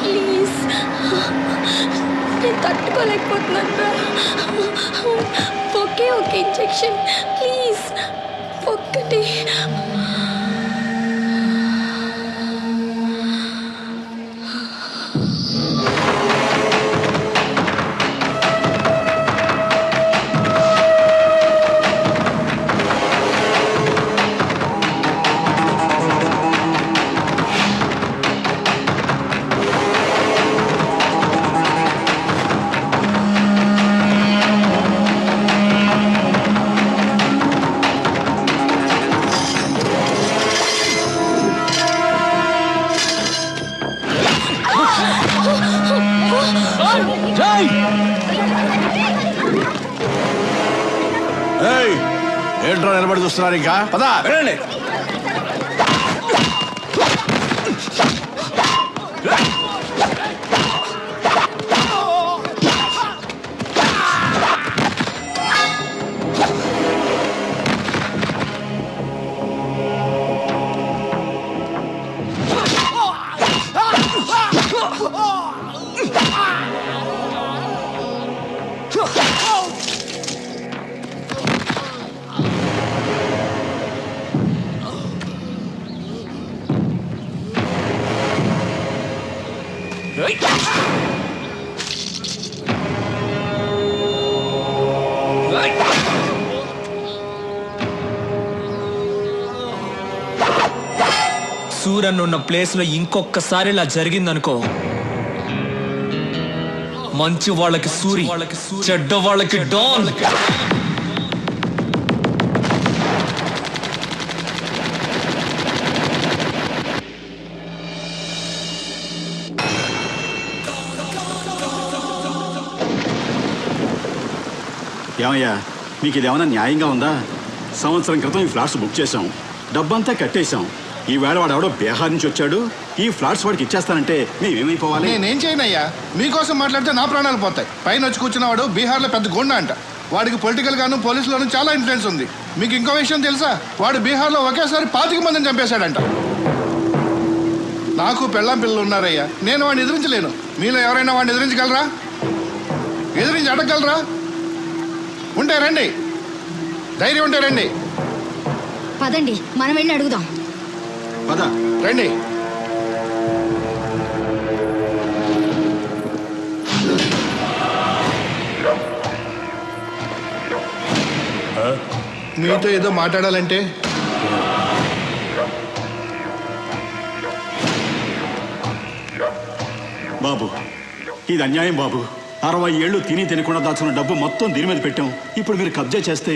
Please, నేను తట్టుకోలేకపోతున్నాను. ఒకే injection please, ఒక్కటి. ఏంట్రా నిలబడి చూస్తున్నారు? ఇంకా పదా వెళ్ళండి. సూరన్ ఉన్న ప్లేస్ లో ఇంకొకసారి ఇలా జరిగిందనుకో, మంచి వాళ్ళకి సూరి, చెడ్డ వాళ్ళకి డాన్. ఏమయ్యా, మీకు ఇది ఏమైనా న్యాయంగా ఉందా? సంవత్సరం క్రితం ఈ ఫ్లాట్స్ బుక్ చేశాం, డబ్బంతా కట్టేశాం. ఈ వేళ వాడు ఎవడో బీహార్ నుంచి వచ్చాడు, ఈ ఫ్లాట్స్ వాడికి ఇచ్చేస్తానంటే మేమేమైపోవాలి? నేనేం చేయనయ్యా, మీకోసం మాట్లాడితే నా ప్రాణాలు పోతాయి. పైన వచ్చి కూర్చున్నవాడు బీహార్లో పెద్ద గుండా అంట. వాడికి పొలిటికల్ గాను పోలీసులోనూ చాలా ఇన్ఫ్లుయెన్స్ ఉంది. మీకు ఇంకో విషయం తెలుసా? వాడు బీహార్లో ఒకేసారి 25 మందిని చంపేశాడంట. నాకు పెళ్ళాం పిల్లలు ఉన్నారయ్యా, నేను వాడిని ఎదిరించలేను. మీలో ఎవరైనా వాడిని ఎదిరించగలరా? ఎదిరించి అడగగలరా? ఉంటే రండి, ధైర్యం ఉంటే రండి. పదండి, మనం వెళ్ళి అడుగుదాం. పద రండి. మీతో ఏదో మాట్లాడాలంటే. బాబు, ఇది అన్యాయం బాబు. 60 ఏళ్ళు తినకుండా దాచుకున్న డబ్బు మొత్తం దీని మీద పెట్టాం. ఇప్పుడు మీరు కబ్జా చేస్తే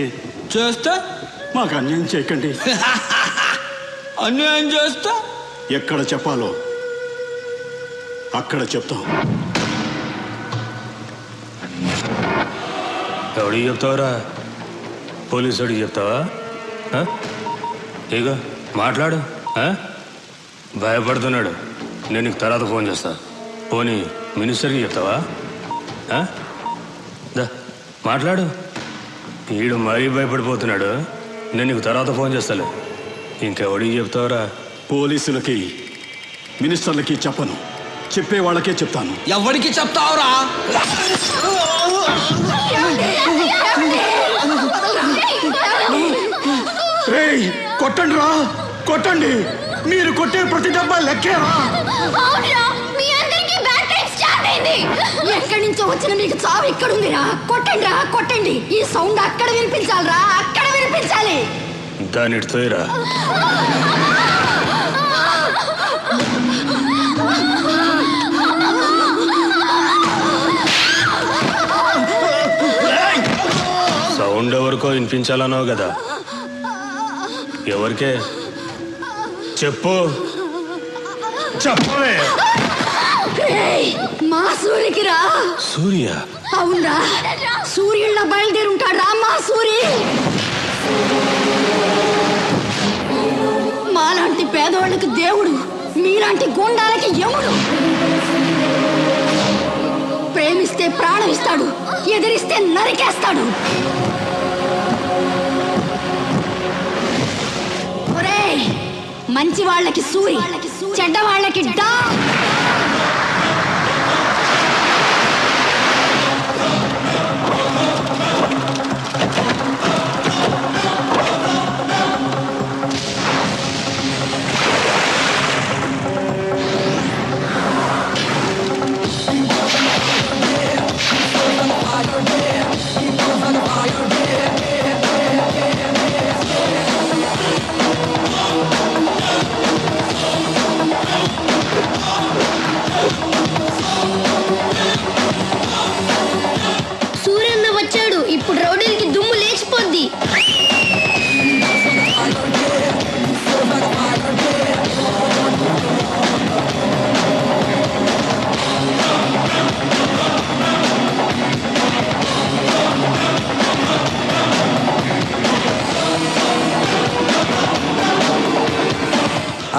మాకు అన్యాయం చేయకండి. అన్యాయం చేస్తా ఎక్కడ చెప్పాలో అక్కడ చెప్తాం. ఎవడికి చెప్తావురా? పోలీసు వాడికి చెప్తావా? ఇక మాట్లాడు. భయపడుతున్నాడు. నేను నీకు తర్వాత ఫోన్ చేస్తా. పోనీ మినిస్టర్కి చెప్తావా? మాట్లాడు. వీడు మరీ భయపడిపోతున్నాడు. నేను నీకు తర్వాత ఫోన్ చేస్తాలే. ఇంకెవడికి చెప్తావురా? పోలీసులకి, మినిస్టర్లకి చెప్పను, చెప్పే వాళ్ళకే చెప్తాను. ఎవరికి చెప్తావురా? కొట్టండి రా, కొట్టండి. మీరు కొట్టే ప్రతి డబ్బా లెక్కేరా. ఎక్కడి నుంచో వచ్చిన మీకు చావు ఇక్కడుందిరా. కొట్టండి రా, కొట్టండి. ఈ సౌండ్ అక్కడ వినిపించాలిరా, అక్కడ వినిపించాలి. దాని ఇటుతోరా. సౌండ్ ఎవరికో వినిపించాలన్నావు కదా, ఎవరికే చెప్పు. చెప్పవే. మా సూర్యకి రా. సూర్య? అవునరా, సూర్యుల్లో బయలుదేరి ఉంటాడు రా మా సూరి. మాలాంటి పేదవాళ్ళకి దేవుడు, మీలాంటి గోండాలకి యముడు. ప్రేమిస్తే ప్రాణం ఇస్తాడు, ఎదిరిస్తే నరికేస్తాడు. మంచి వాళ్ళకి సూరి, చెడ్డవాళ్ళకి డా. సూర్యన్న వచ్చాడు. ఇప్పుడు రౌడీలకి దుమ్ము లేచిపోద్ది.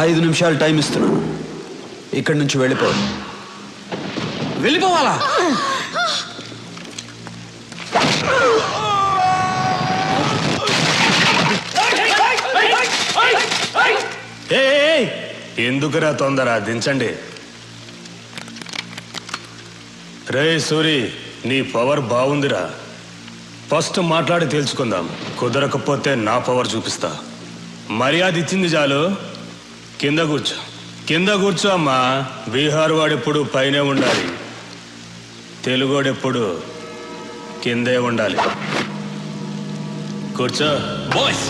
ఐదు నిమిషాలు టైం ఇస్తున్నాను. ఇక్కడి నుంచి వెళ్ళిపో. వెళ్ళిపోవాలా? ఎందుకురా తొందర, దించండి. రే సూరి, నీ పవర్ బాగుందిరా. ఫస్ట్ మాట్లాడి తెలుసుకుందాం. కుదరకపోతే నా పవర్ చూపిస్తా. మర్యాద ఇచ్చింది చాలు. కింద కూర్చో, కింద కూర్చో అమ్మా. బీహార్ వాడెప్పుడు పైనే ఉండాలి, తెలుగోడెప్పుడు కిందే ఉండాలి. కూర్చో బాయ్స్.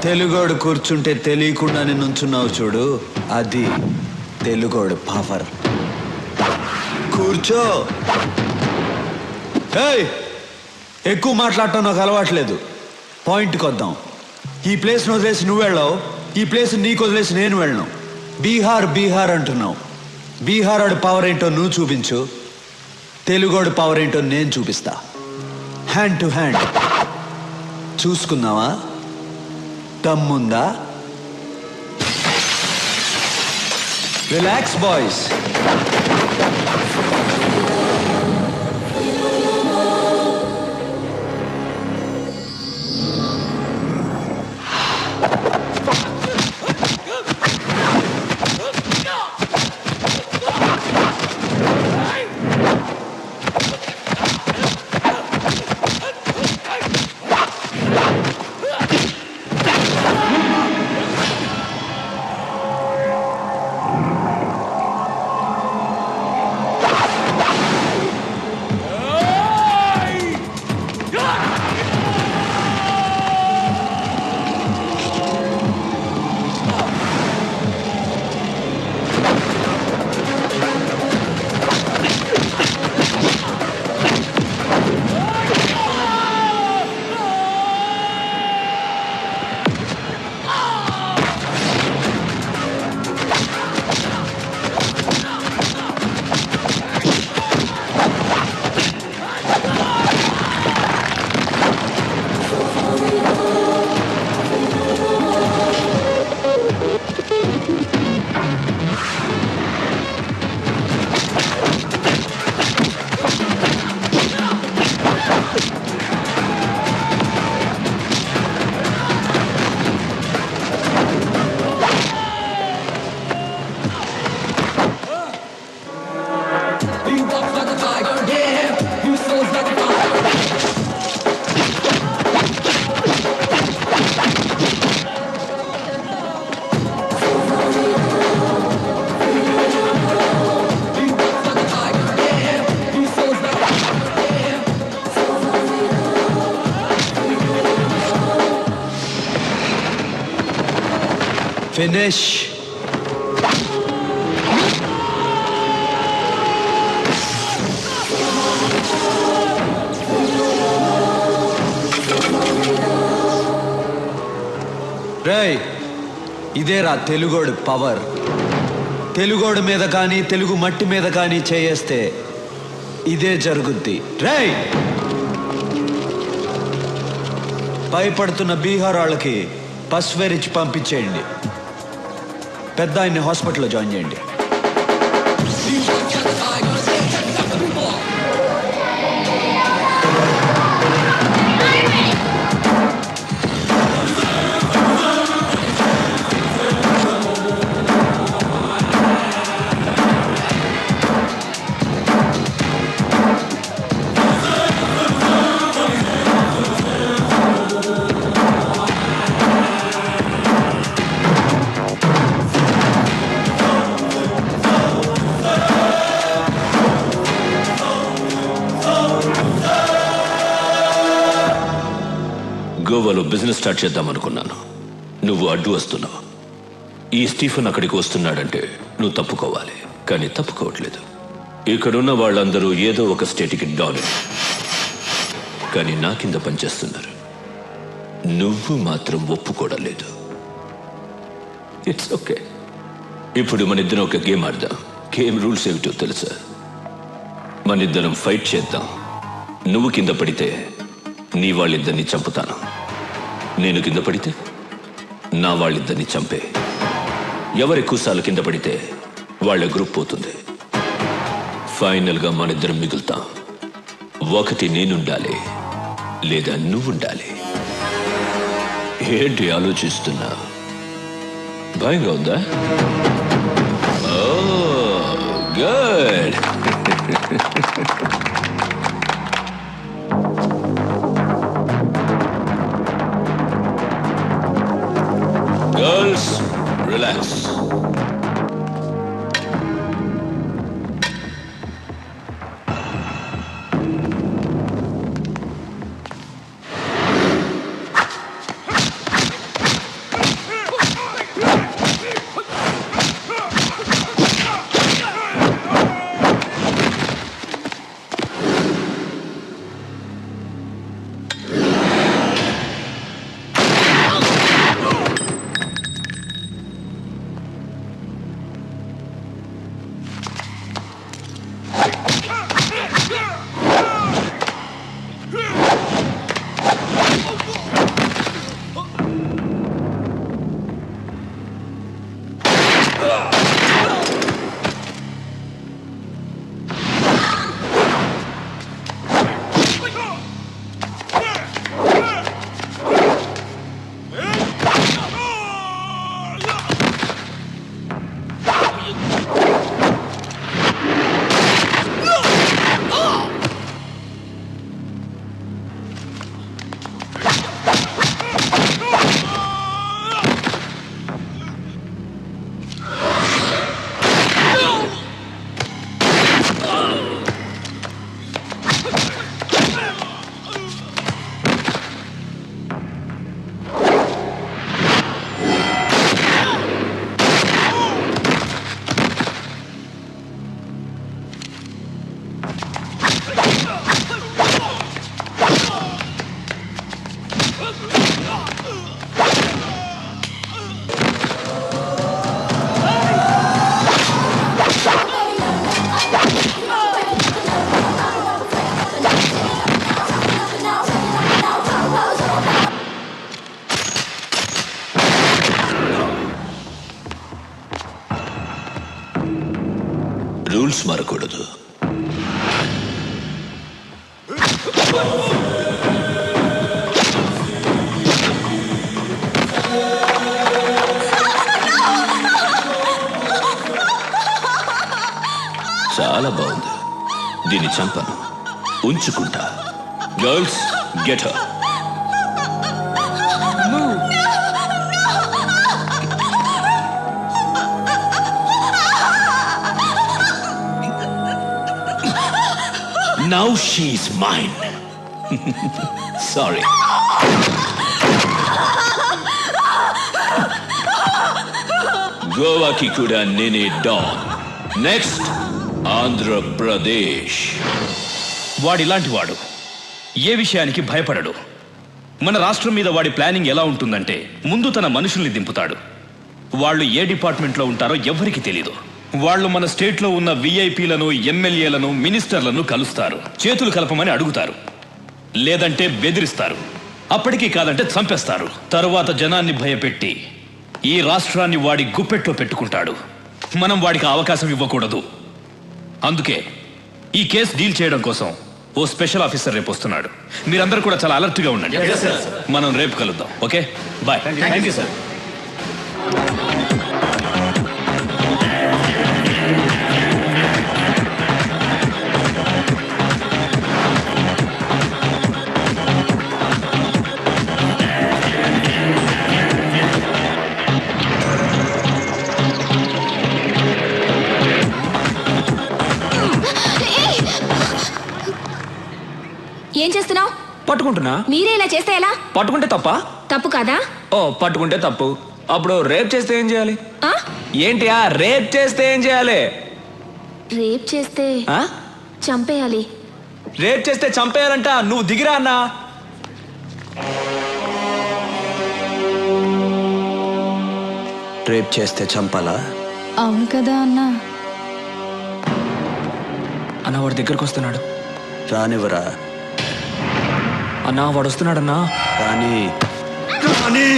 తెలుగోడు కూర్చుంటే తెలియకుండానే నుంచున్నావు చూడు, అది తెలుగోడు పవర్. కూర్చో. ఏయ్, ఎక్కువ మాట్లాడటం నాకు అలవాట్లేదు. పాయింట్కి వద్దాం. ఈ ప్లేస్ని వదిలేసి నువ్వు వెళ్ళావు, ఈ ప్లేస్ నీకు వదిలేసి నేను వెళ్ళను. బీహార్ బీహార్ అంటున్నావు. బీహార్ వాడి పవర్ ఏంటో నువ్వు చూపించు, తెలుగోడు పవర్ ఏంటో నేను చూపిస్తా. హ్యాండ్ టు హ్యాండ్ చూసుకుందామా? దమ్ముందా? Relax boys. Finish. రేయ్, ఇదేరా తెలుగోడు పవర్. తెలుగోడు మీద కానీ తెలుగు మట్టి మీద కానీ చేయేస్తే ఇదే జరుగుద్ది. రేయ్ భయపడుతున్న బీహార్ వాళ్ళకి పసువేరిచ్చి పంపించేయండి. పెద్ద ఆయన్ని హాస్పిటల్లో జాయిన్ చేయండి. గోవాలో బిజినెస్ స్టార్ట్ చేద్దాం అనుకున్నాను. నువ్వు అడ్డు వస్తున్నావు. ఈ స్టీఫెన్ అక్కడికి వస్తున్నాడంటే నువ్వు తప్పుకోవాలి, కానీ తప్పుకోవట్లేదు. ఇక్కడున్న వాళ్ళందరూ ఏదో ఒక స్టేట్కి డాన్, కానీ నా కింద పనిచేస్తున్నారు. నువ్వు మాత్రం ఒప్పుకోవడం లేదు. It's okay. ఇప్పుడు మన ఇద్దరం ఒక గేమ్ ఆడదాం. గేమ్ రూల్స్ ఏమిటో తెలుసా? మన ఇద్దరం ఫైట్ చేద్దాం. నువ్వు కింద పడితే నీ వాళ్ళిద్దరిని చంపుతాను. నేను కింద పడితే నా వాళ్ళిద్దరిని చంపే. ఎవరి కుసాలు కింద పడితే వాళ్ళ గ్రూప్ పోతుంది. ఫైనల్గా మన ఇద్దరం మిగులుతాం. ఒకటి నేనుండాలి, లేదా నువ్వుండాలి. ఏంటి ఆలోచిస్తున్నా? భయంగా ఉందా? Oh good. Girls, relax. Rules మారకూడదు. చాలా బాగుంది. దీన్ని చంపను, ఉంచుకుంటా. Girls, get her. Now she's mine. Sorry. గోవాకి కూడా నేనే డాన్. నెక్స్ట్ ఆంధ్రప్రదేశ్. వాడిలాంటి వాడు ఏ విషయానికి భయపడడు. మన రాష్ట్రం మీద వాడి ప్లానింగ్ ఎలా ఉంటుందంటే, ముందు తన మనుషుల్ని దింపుతాడు. వాళ్ళు ఏ డిపార్ట్మెంట్లో ఉంటారో ఎవ్వరికి తెలీదు. వాళ్ళు మన స్టేట్లో ఉన్న విఐపీలను, ఎమ్మెల్యేలను, మినిస్టర్లను కలుస్తారు. చేతులు కలపమని అడుగుతారు, లేదంటే బెదిరిస్తారు. అప్పటికీ కాదంటే చంపేస్తారు. తరువాత జనాన్ని భయపెట్టి ఈ రాష్ట్రాన్ని వాడి గుప్పెట్లో పెట్టుకుంటాడు. మనం వాడికి అవకాశం ఇవ్వకూడదు. అందుకే ఈ కేసు డీల్ చేయడం కోసం ఓ స్పెషల్ ఆఫీసర్ రేపు వస్తున్నాడు. మీరందరూ కూడా చాలా అలర్ట్గా ఉండండి. మనం రేపు కలుద్దాం. Okay, bye. Thank you sir. ఏం చేస్తున్నావు? పట్టుకుంటున్నా. మీరే ఇలా చేస్తే ఎలా? పట్టుకుంటే తప్ప? తప్పు కాదా? ఓ, పట్టుకుంటే తప్పు. అప్పుడు రేప్ చేస్తే ఏం చేయాలి? ఆ? ఏంటి రేప్ చేస్తే ఏం చేయాలి? రేప్ చేస్తే ఆ? చంపేయాలి. రేప్ చేస్తే చంపేయాలంట. నువ్వు దిగిరా అన్నా. రేప్ చేస్తే చంపాలా? అవును కదా అన్నా. అన్నా వాడి దగ్గరకు వస్తున్నాడు. రానివ్వరా. అన్నా వాడు వస్తున్నాడన్నా. రాని రాని.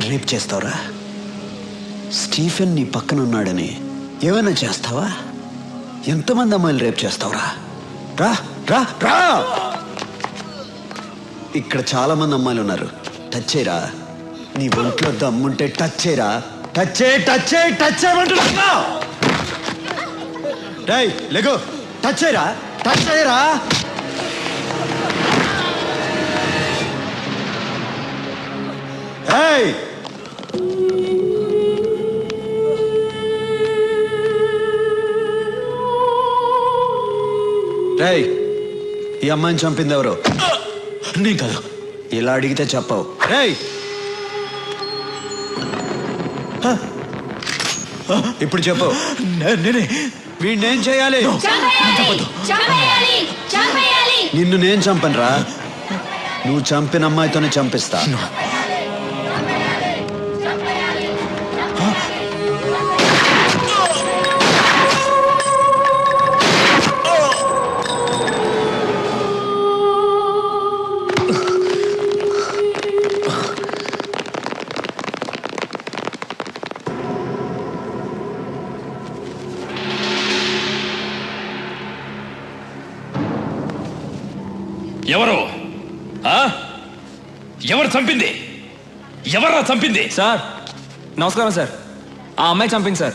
రేప్ చేస్తావురా? స్టీఫెన్ నీ పక్కన ఉన్నాడని ఏమైనా చేస్తావా? ఎంతమంది అమ్మాయిలు రేప్ చేస్తావురా? రా రా రా. ఇక్కడ చాలా మంది అమ్మాయిలు ఉన్నారు. టచ్ చేయరా. నీ ఒంట్లో దమ్ముంటే టచ్ చేయరా. టచ్ చేయి, టచ్ చేయి, టచ్ చేయమంటున్నా. రేయ్ లెగో, టచ్ చేయరా, టచ్ చేయరా. ఏయ్ రేయ్, ఈ అమ్మాయిని చంపింది ఎవరు? నేను కాదు. ఇలా అడిగితే చెప్పవు. రేయ్ ఇప్పుడు చెప్పు. నేనే. వీడినేం చేయాలి? నిన్ను నేను చంపనురా. నువ్వు చంపిన అమ్మాయితోనే చంపిస్తా. ఎవరు? ఎవరు చంపింది? ఎవర్రా చంపింది? సార్ నమస్కారం సార్. ఆ అమ్మాయి చంపింది సార్.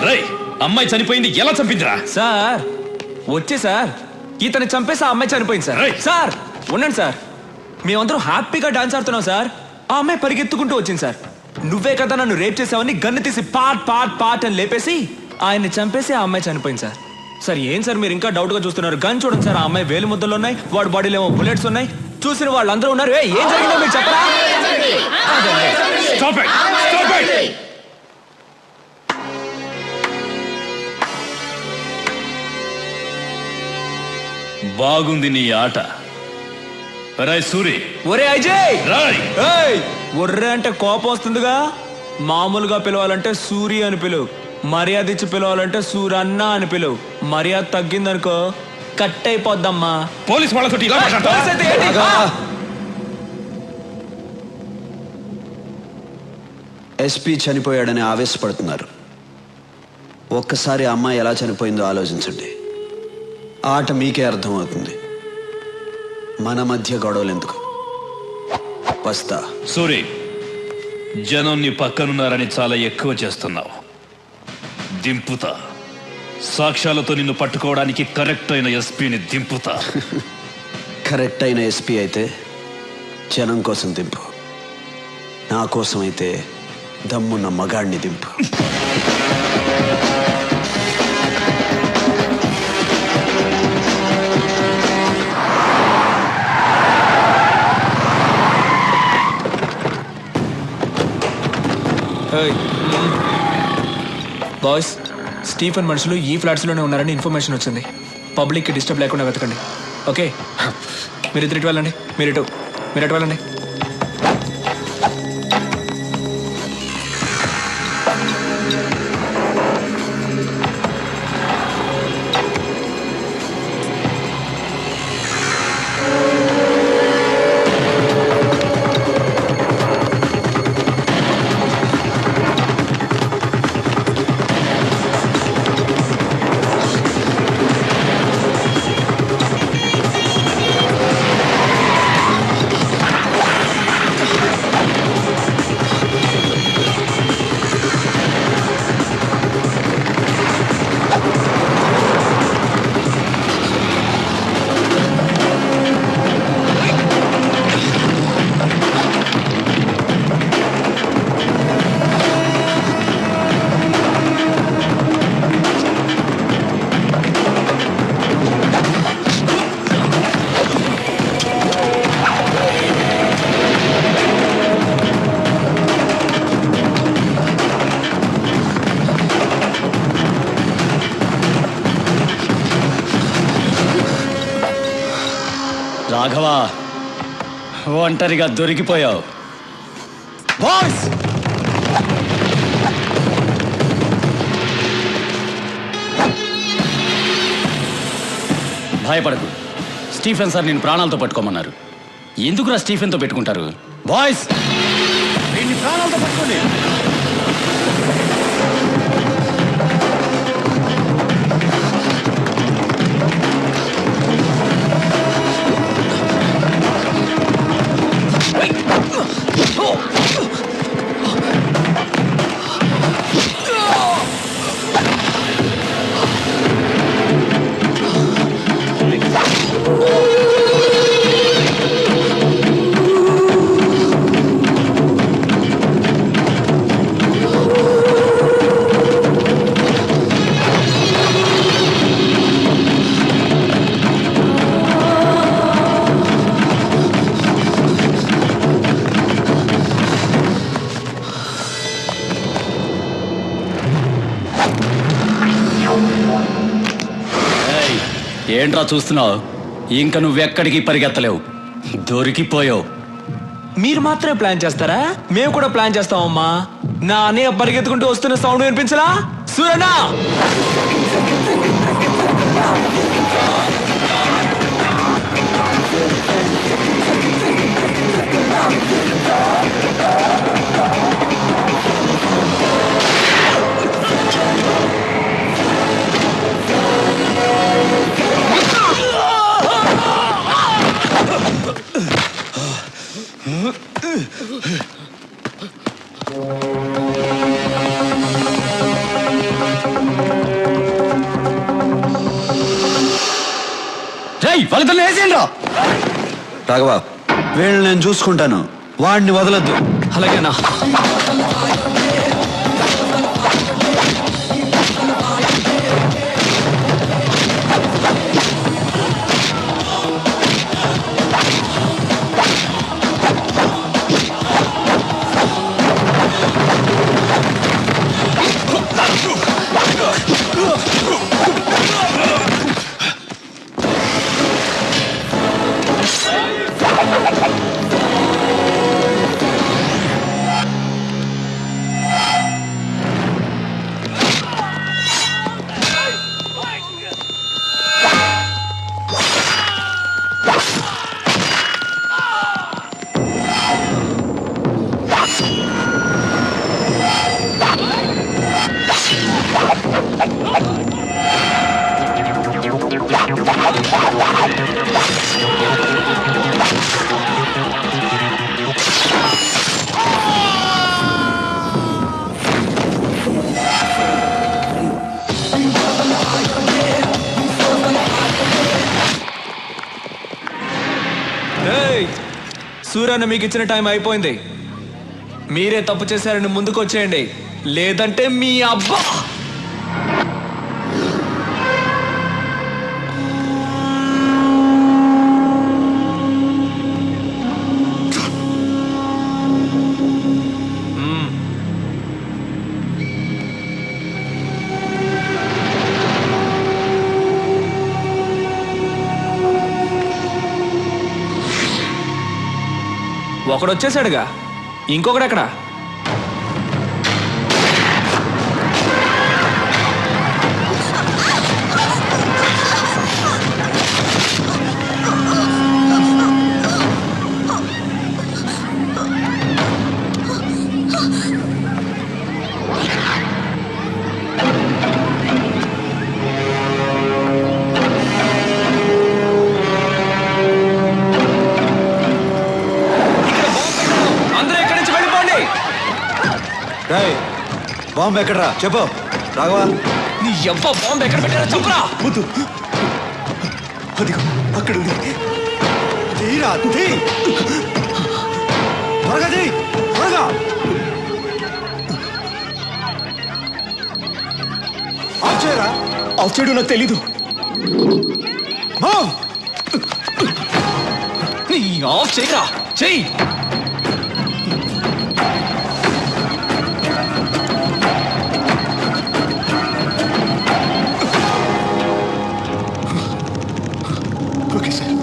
రై, అమ్మాయి చనిపోయింది. ఎలా చంపిందిరా? సార్ వచ్చే సార్ ఇతన్ని చంపేసి ఆ అమ్మాయి చనిపోయింది సార్. సార్ ఉండండి సార్. మేమందరం హ్యాపీగా డాన్స్ ఆడుతున్నాం సార్. ఆ అమ్మాయి పరిగెత్తుకుంటూ వచ్చింది సార్. నువ్వే కదా నన్ను రేప్ చేసావని గన్ను తీసి పాట్ పాట్ పాట్ అని లేపేసి ఆయన్ని చంపేసి ఆ అమ్మాయి చనిపోయింది సార్. సార్ ఏం సార్ మీరు ఇంకా డౌట్ గా చూస్తున్నారు? గన్ చూడండి సార్. ఆ అమ్మాయి వేలు ముద్దలు ఉన్నాయి, వాడి బాడీలో ఏమో బుల్లెట్స్ ఉన్నాయి. చూసిన వాళ్ళందరూ ఉన్నారు. ఏం జరిగిందో మీరు చెప్పరా? Stop it! Stop it! బాగుంది నీ ఆట. రాయ్ సూరి. ఒరే అజయ్. రాయ్. ఒర్రే అంటే కోపం వస్తుందిగా. మామూలుగా పిలవాలంటే సూరి అని పిలువు. మర్యాద ఇచ్చి పిలవాలంటే సూరన్న అని పిలువు. మర్యాద తగ్గిందనుకో కట్ అయిపోద్దమ్మా. పోలీస్ వాళ్ళతో ఇలా మాట్లాడతావా? పోలీస్ అయితే ఏంటి? రాఘవ, ఎస్పీ చనిపోయాడని ఆవేశపడుతున్నారు. ఒక్కసారి అమ్మాయి ఎలా చనిపోయిందో ఆలోచించండి. ఆట మీకే అర్థమవుతుంది. మన మధ్య గొడవలు ఎందుకు? వస్తా. సూరి, జనం నీ పక్కనున్నారని చాలా ఎక్కువ చేస్తున్నావు. దింపుతా. సాక్ష్యాలతో నిన్ను పట్టుకోవడానికి కరెక్ట్ అయిన ఎస్పీని దింపుతా. కరెక్ట్ అయిన ఎస్పీ అయితే జనం కోసం దింపు, నా కోసం అయితే దమ్మున్న మగాడిని దింపు. బాయ్స్, స్టీఫెన్ మనుషులు ఈ ఫ్లాట్స్లోనే ఉన్నారని ఇన్ఫర్మేషన్ వచ్చింది. పబ్లిక్కి డిస్టర్బ్ లేకుండా వెతకండి. ఓకే, మీరు ఇటు వెళ్ళండి. మీరు ఎటు వెళ్ళండి. రాఘవా, ఒంటరిగా దొరికిపోయావు. బాయ్స్, భయపడకు. స్టీఫెన్ సార్ నేను ప్రాణాలతో పట్టుకోమన్నారు. ఎందుకురా స్టీఫెన్తో పెట్టుకుంటారు? బాయ్స్, ప్రాణాలతో పట్టుకోండి. ఏంట్రా చూస్తున్నావు? ఇంక నువ్వెక్కడికి పరిగెత్తలేవు, దొరికిపోయావు. మీరు మాత్రమే ప్లాన్ చేస్తారా? మేము కూడా ప్లాన్ చేస్తామమ్మా. నా అన్నయ్య పరిగెత్తుకుంటూ వస్తున్న సౌండ్ వినిపించలా? సూరన్నా, వాళ్ళతో వేసేయండి. రాఘవ, వీళ్ళని నేను చూసుకుంటాను, వాడిని వదలొద్దు. అలాగేనా? సూర్యన్న మీకు ఇచ్చిన టైం అయిపోయింది. మీరే తప్పు చేశారని ముందుకు వచ్చేయండి, లేదంటే మీ అబ్బా. ఒకడు వచ్చేసాడుగా, ఇంకొకడు ఎక్కడ? బాంబు ఎక్కడరా చెప్పు రాఘవా. నీ ఎవ్వ బాంబు ఎక్కడ పెట్టారో చెప్పురా. వద్దు, అదిగో అక్కడ ఉంది. తీరా తీ, త్వరగా తీ, త్వరగా. ఆఫ్ చేయరా. ఆఫ్ చేయడం నాకు తెలీదు. నీ ఆఫ్ చేయరా, చెయ్యి. Okay sir.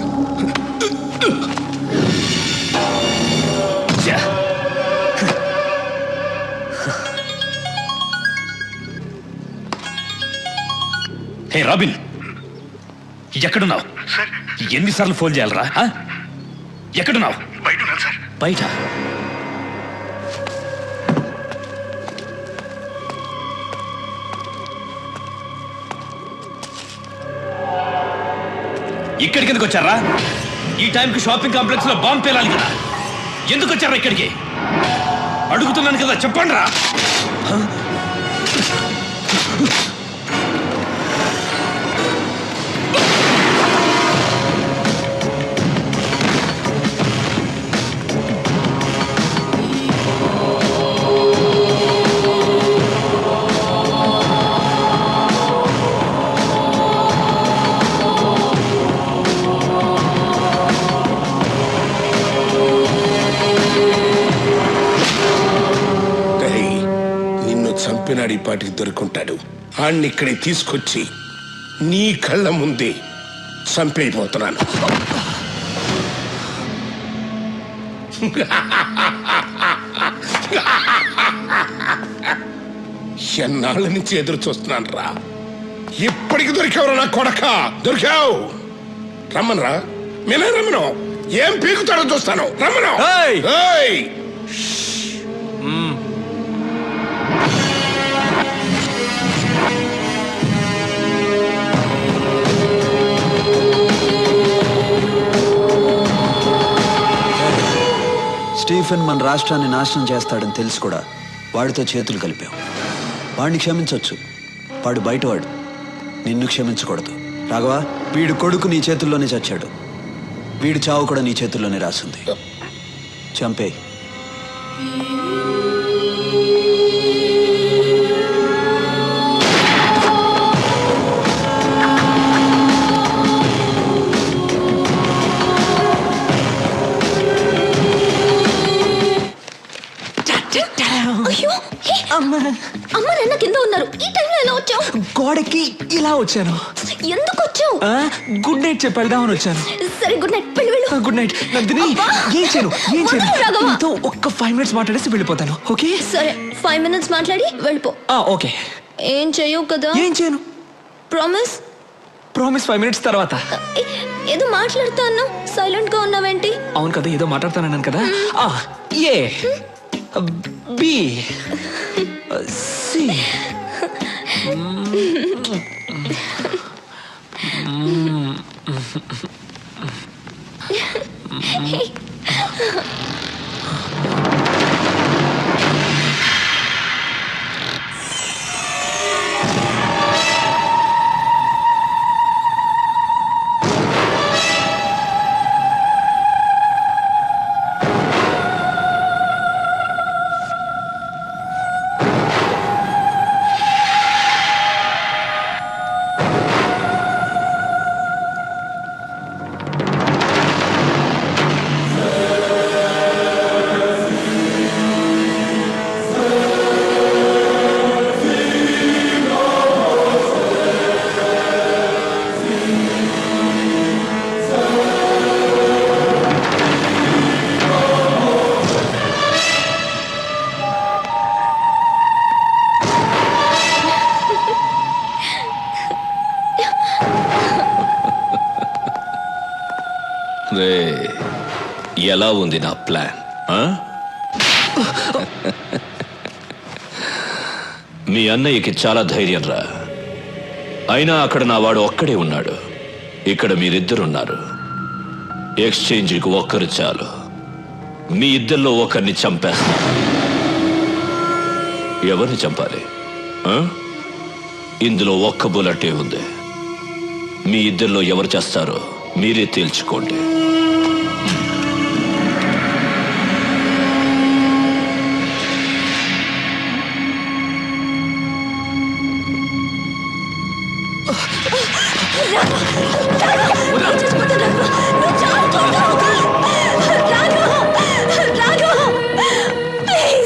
హే రాబిన్, ఎక్కడున్నావు? ఎన్నిసార్లు ఫోన్ చేయాలరా? ఎక్కడున్నావు? బయట. ఇక్కడికి ఎందుకు వచ్చారా? ఈ టైంకి షాపింగ్ కాంప్లెక్స్ లో బాంబు పేలాలి కదా. ఎందుకు వచ్చారా ఇక్కడికి? అడుగుతున్నాను కదా, చెప్పండి రా. చంపినాడు, ఈ పాటికి దొరుకుంటాడు. ఆడిని ఇక్కడే తీసుకొచ్చి నీ కళ్ళ ముందే చంపైపోతున్నాను. ఎన్నాళ్ళ నుంచి ఎదురు చూస్తున్నాను రా. ఇప్పటికి దొరికావురా నా కొడక, దొరికావు. రమ్మనరా, నేనే రమ్మను. ఏం పీకుతాడో చూస్తాను, రమ్మను. స్టీఫెన్ మన రాష్ట్రాన్ని నాశనం చేస్తాడని తెలుసు కూడా వాడితో చేతులు కలిపాం. వాడిని క్షమించవచ్చు, వాడు బయటవాడు. నిన్ను క్షమించకూడదు రాఘవా. వీడు కొడుకు నీ చేతుల్లోనే చచ్చాడు, వీడి చావు కూడా నీ చేతుల్లోనే రాసింది. చంపే. అమ్మ నాన్న కింద ఉన్నారు. ఈ టైంలో ఎలా వచ్చావు? గోడకి ఇలా వచ్చాను. ఎందుకు వచ్చావు? గుడ్ నైట్ చెప్పి వెళ్దామని వచ్చాను. సరే గుడ్ నైట్, వెళ్ళు. Good night Nandini. ఏం చేయను నీతో ఒక్క 5 minutes మాట్లాడేసి వెళ్ళిపోతాను. ఓకే సరే, 5 minutes మాట్లాడి వెళ్ళిపో. ఓకే. ఏం చేయవు కదా? ఏం చేయను. ప్రామిస్? ప్రామిస్ 5 minutes తర్వాత. ఏదో మాట్లాడుతా అన్నావు, సైలెంట్ గా ఉన్నావేంటి? అవును కదా, ఏదో మాట్లాడుతానన్నాను కదా. A B C. ఎలా ఉంది నా ప్లాన్? మీ అన్నయ్యకి చాలా ధైర్యం రా. అయినా అక్కడ నా వాడు ఒక్కడే ఉన్నాడు, ఇక్కడ మీరిద్దరున్నారు. ఎక్స్చేంజ్కి ఒక్కరు చాలు. మీ ఇద్దరిలో ఒకరిని చంపేస్తాను. ఎవరిని చంపాలి? ఇందులో ఒక్క బుల్లెటే ఉంది. మీ ఇద్దరిలో ఎవరు చేస్తారో మీరే తేల్చుకోండి.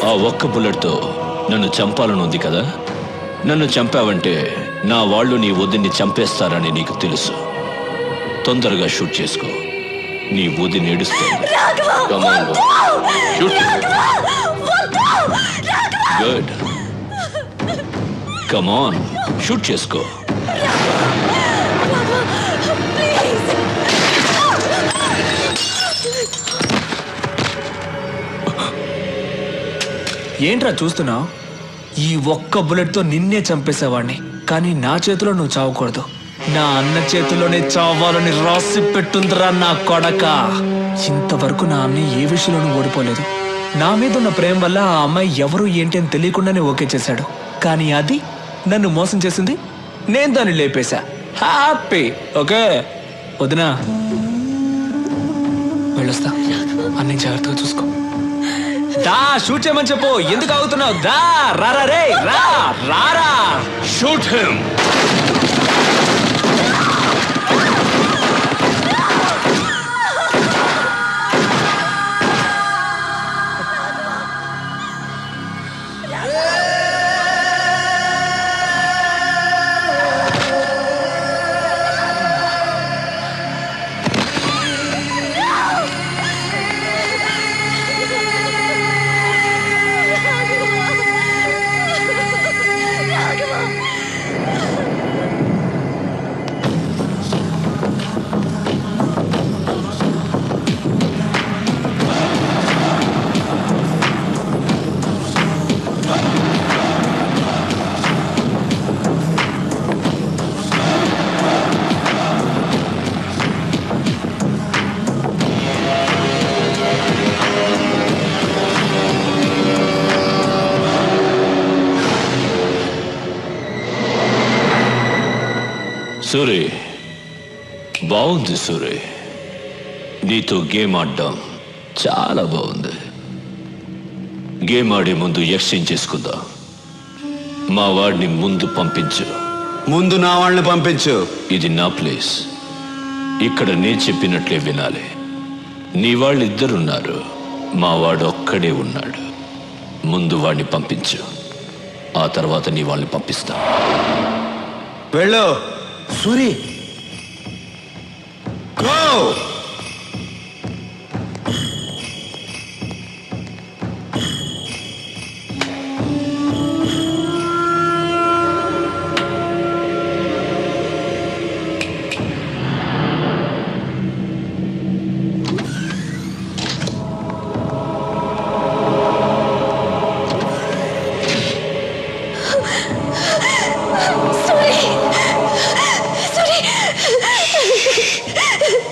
ఆ ఒక్క బుల్లెట్తో నన్ను చంపాలని ఉంది కదా? నన్ను చంపావంటే నా వాళ్ళు నీ వదిన్ని చంపేస్తారని నీకు తెలుసు. తొందరగా షూట్ చేసుకో. నీ వదిని ఏడుస్తుంది. గుడ్, కమాన్, షూట్ చేసుకో. ఏంట్రా చూస్తున్నావు? ఈ ఒక్క బుల్లెట్తో నిన్నే చంపేసేవాడిని, కానీ నా చేతిలో నువ్వు చావకూడదు. నా అన్న చేతిలోనే చావాలని రాసి పెట్టుందిరా నా కొడక. ఇంతవరకు నా అన్న ఏ విషయంలోనూ ఓడిపోలేదు. నా మీద ఉన్న ప్రేమ వల్ల ఆ అమ్మాయి ఎవరు ఏంటి అని తెలియకుండానే ఓకే చేశాడు. కానీ అది నన్ను మోసం చేసింది, నేను దాన్ని లేపేశా. హ్యాపీ. ఓకే వదినా, వెళ్ళొస్తా. అన్ని జాగ్రత్తగా చూసుకో. దా, షూట్ చేయమని చెప్పు. ఎందుకు ఆగుతున్నావు? దా, రారా రే, రా, రారా. Shoot him. సూరి, బాగుంది సూరి. నీతో గేమ్ ఆడడం చాలా బాగుంది. గేమ్ ఆడే ముందు ఎక్స్చేంజ్ చేసుకుందాం. మా వాడిని ముందు పంపించు. ముందు నా వాళ్ళని పంపించు. ఇది నా ప్లేస్. ఇక్కడ నేను చెప్పినట్లే వినాలి. నీ వాళ్ళిద్దరున్నారు, మా వాడు ఒక్కడే ఉన్నాడు. ముందు వాడిని పంపించు, ఆ తర్వాత నీ వాళ్ళని పంపిస్తా. వెళ్ళు సూరి. గో.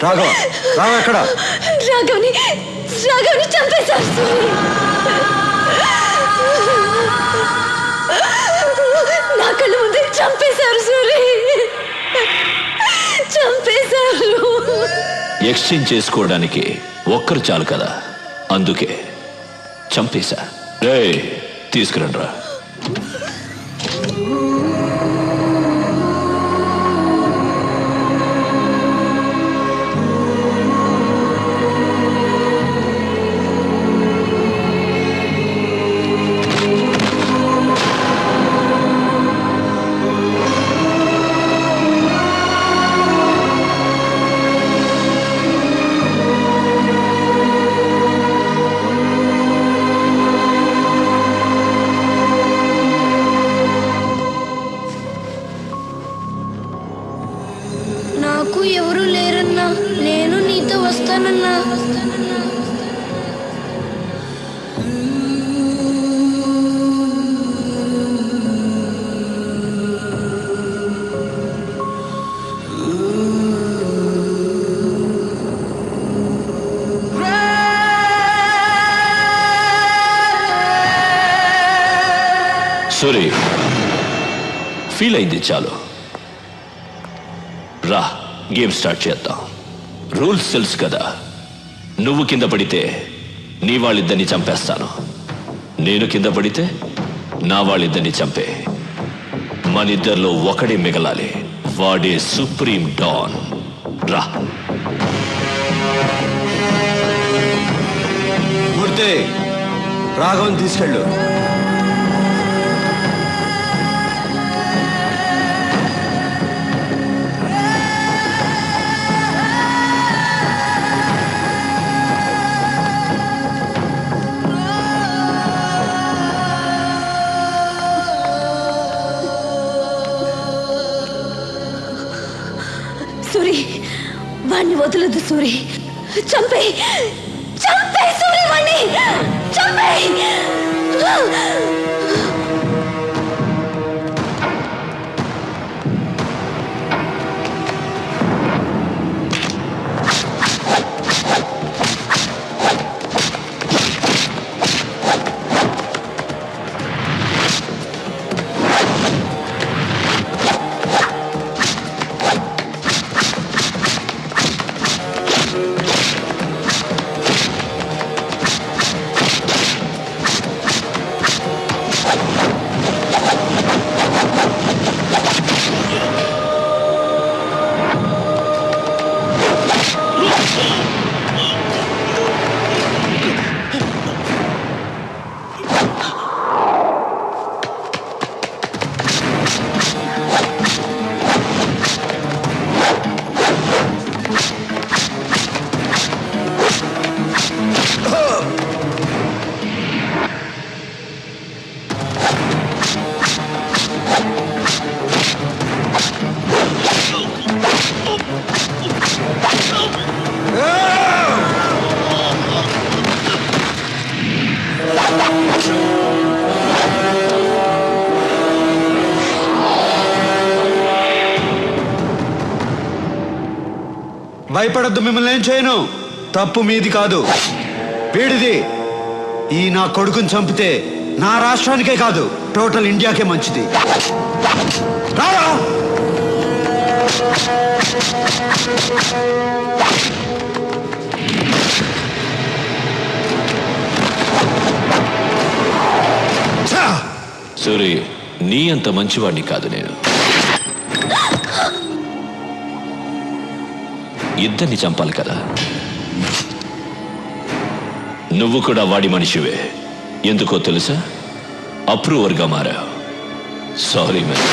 రాఘవ, రాఘవ ఎక్కడ? రాఘవ్ని చంపేశారు సూరి. నా కళ్ళ ముందే చంపేశారు సూరి, చంపేశారు. ఎక్స్చేంజ్ చేసుకోవడానికి ఒక్కరు చాలు కదా, అందుకే చంపేశా. రే, తీసుకురండి రా. సూరి, ఫీల్ అయింది చాలు. రా, గేమ్ స్టార్ట్ చేద్దాం. రూల్స్ తెలుసు కదా. నువ్వు కింద పడితే నీ వాళ్ళిద్దరిని చంపేస్తాను. నేను కింద పడితే నా వాళ్ళిద్దరిని చంపే. మనిద్దరిలో ఒకడే మిగలాలి. వాడే సుప్రీం డాన్. రా. మూర్తి, రాఘవన్ తీసుకెళ్ళు. సూరి, వాణ్ణి వదలదు సూరి. చంపే చంపే సూరి, వాణ్ణి చంపే. భయపడద్దు, మిమ్మల్ని ఏం చేయను. తప్పు మీది కాదు, వీడిది. ఈ నా కొడుకుని చంపితే నా రాష్ట్రానికే కాదు, టోటల్ ఇండియాకే మంచిది. రారా. సూరి, నీ అంత మంచివాడిని కాదు నేను. ఇద్దరిని చంపాలి కదా. నువ్వు కూడా వాడి మనిషివే. ఎందుకో తెలుసా? అప్రూవర్గా మారావు. Sorry man.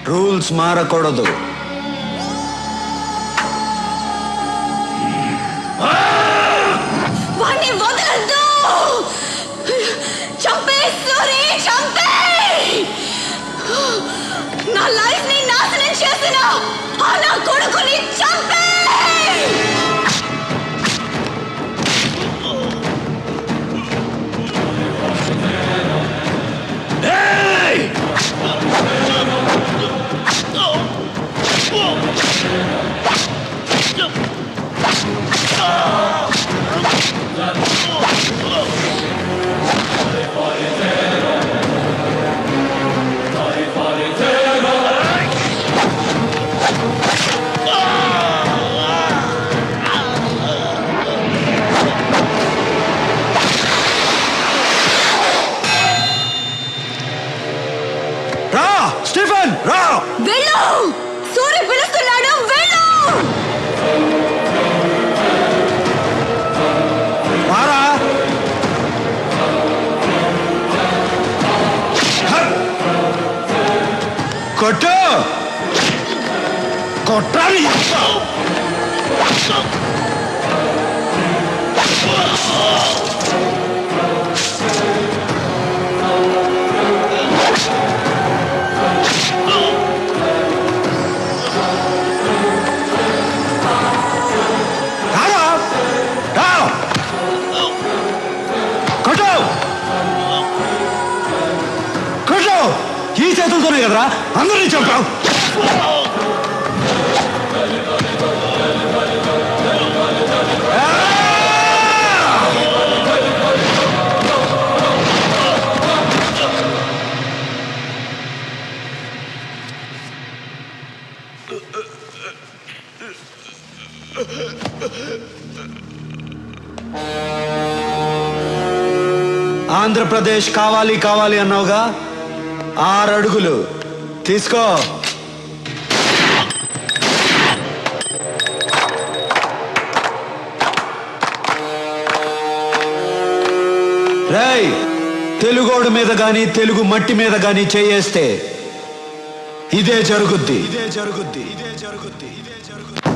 రూల్స్ మారకూడదు. వాణ్ణి వదలద్దు. చంపే సూరి, చంపే. నా లైఫ్ ని నాశనం చేసిన ఆ నా కొడుకుని చంపే. రా స్టీఫెన్ రా. వెళ్ళు, సూర్య పిలుస్తున్నాడు, వెళ్ళు. రారా. కొట్టు. కొట్టాలి. ఈ చేతులతోనే కదరా అందరినీ చంపావు. ఆంధ్రప్రదేశ్ కావాలి కావాలి అన్నావుగా, 6 అడుగులు తీసుకో. రేయ్, తెలుగోడు మీద గాని తెలుగు మట్టి మీద గాని చేయేస్తే ఇదే జరుగుద్ది. ఇదే జరుగుద్ది. ఇదే జరుగుద్ది. ఇదే జరుగుద్ది.